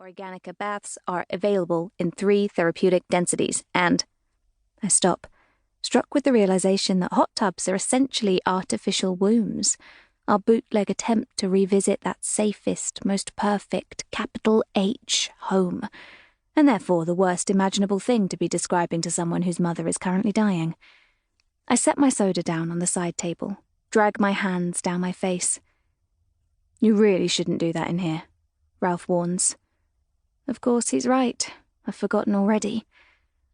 Organica baths are available in 3 therapeutic densities, and I stop, struck with the realization that hot tubs are essentially artificial wombs, our bootleg attempt to revisit that safest, most perfect, capital H home, and therefore the worst imaginable thing to be describing to someone whose mother is currently dying. I set my soda down on the side table, drag my hands down my face. "You really shouldn't do that in here," Ralph warns. Of course he's right. I've forgotten already.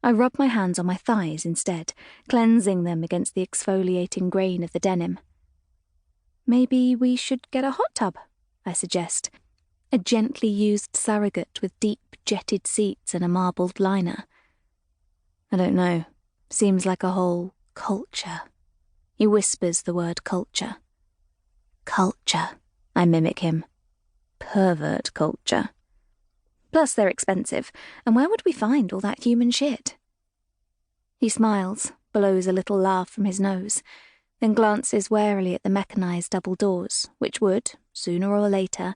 I rub my hands on my thighs instead, cleansing them against the exfoliating grain of the denim. "Maybe we should get a hot tub," I suggest. A gently used surrogate with deep jetted seats and a marbled liner. "I don't know. Seems like a whole culture." He whispers the word culture. "Culture," I mimic him. "Pervert culture. Plus they're expensive, and where would we find all that human shit?" He smiles, blows a little laugh from his nose, then glances warily at the mechanized double doors, which would, sooner or later,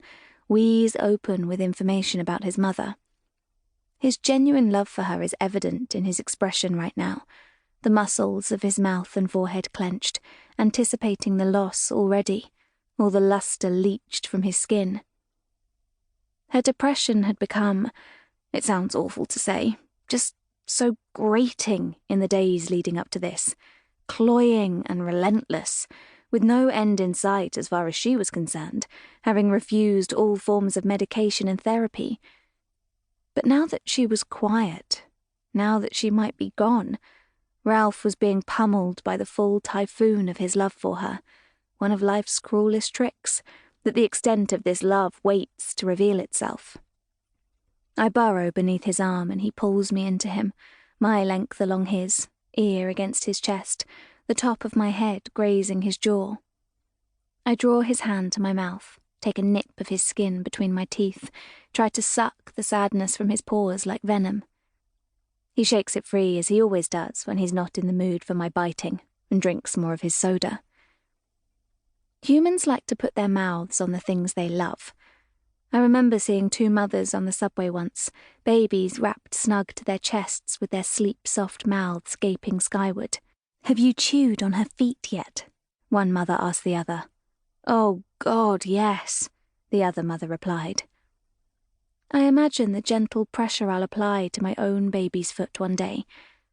wheeze open with information about his mother. His genuine love for her is evident in his expression right now, the muscles of his mouth and forehead clenched, anticipating the loss already, all the luster leached from his skin. Her depression had become, it sounds awful to say, just so grating in the days leading up to this, cloying and relentless, with no end in sight as far as she was concerned, having refused all forms of medication and therapy. But now that she was quiet, now that she might be gone, Ralph was being pummeled by the full typhoon of his love for her, one of life's cruelest tricks, that the extent of this love waits to reveal itself. I burrow beneath his arm and he pulls me into him, my length along his, ear against his chest, the top of my head grazing his jaw. I draw his hand to my mouth, take a nip of his skin between my teeth, try to suck the sadness from his pores like venom. He shakes it free as he always does when he's not in the mood for my biting, and drinks more of his soda. Humans like to put their mouths on the things they love. I remember seeing 2 mothers on the subway once, babies wrapped snug to their chests with their sleep-soft mouths gaping skyward. "Have you chewed on her feet yet?" one mother asked the other. "Oh, God, yes," the other mother replied. I imagine the gentle pressure I'll apply to my own baby's foot one day,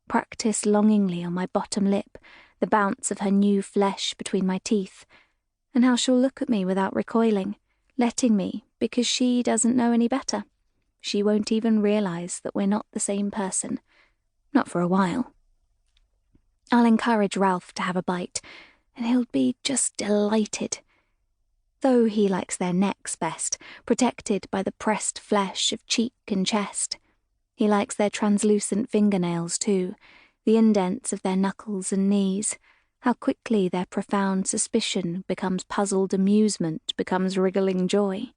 practice longingly on my bottom lip, the bounce of her new flesh between my teeth, and how she'll look at me without recoiling, letting me because she doesn't know any better. She won't even realize that we're not the same person. Not for a while. I'll encourage Ralph to have a bite, and he'll be just delighted. Though he likes their necks best, protected by the pressed flesh of cheek and chest. He likes their translucent fingernails too, the indents of their knuckles and knees, how quickly their profound suspicion becomes puzzled amusement, becomes wriggling joy.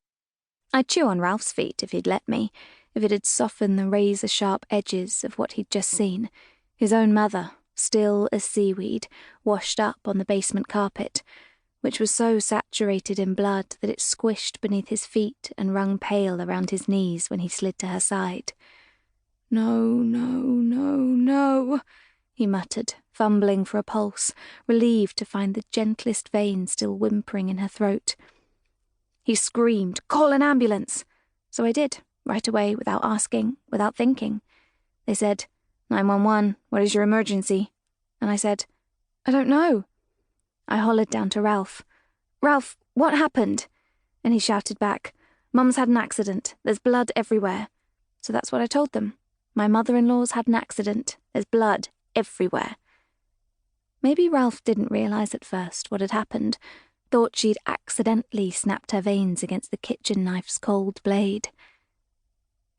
I'd chew on Ralph's feet if he'd let me, if it had softened the razor-sharp edges of what he'd just seen, his own mother, still as seaweed, washed up on the basement carpet, which was so saturated in blood that it squished beneath his feet and wrung pale around his knees when he slid to her side. "No, no, no, no," he muttered, fumbling for a pulse, relieved to find the gentlest vein still whimpering in her throat. He screamed, "Call an ambulance!" So I did, right away, without asking, without thinking. They said, 911, what is your emergency? And I said, I don't know. I hollered down to Ralph. "Ralph, what happened?" And he shouted back, "Mum's had an accident. There's blood everywhere." So that's what I told them. My mother-in-law's had an accident. There's blood everywhere. Maybe Ralph didn't realize at first what had happened, thought she'd accidentally snapped her veins against the kitchen knife's cold blade.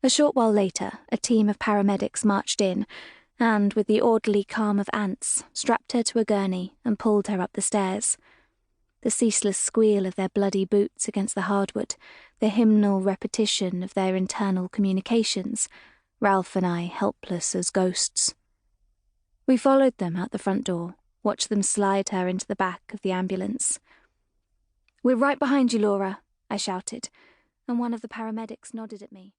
A short while later, a team of paramedics marched in, and, with the orderly calm of ants, strapped her to a gurney and pulled her up the stairs. The ceaseless squeal of their bloody boots against the hardwood, the hymnal repetition of their internal communications, Ralph and I helpless as ghosts. We followed them out the front door, watched them slide her into the back of the ambulance. "We're right behind you, Laura," I shouted, and one of the paramedics nodded at me.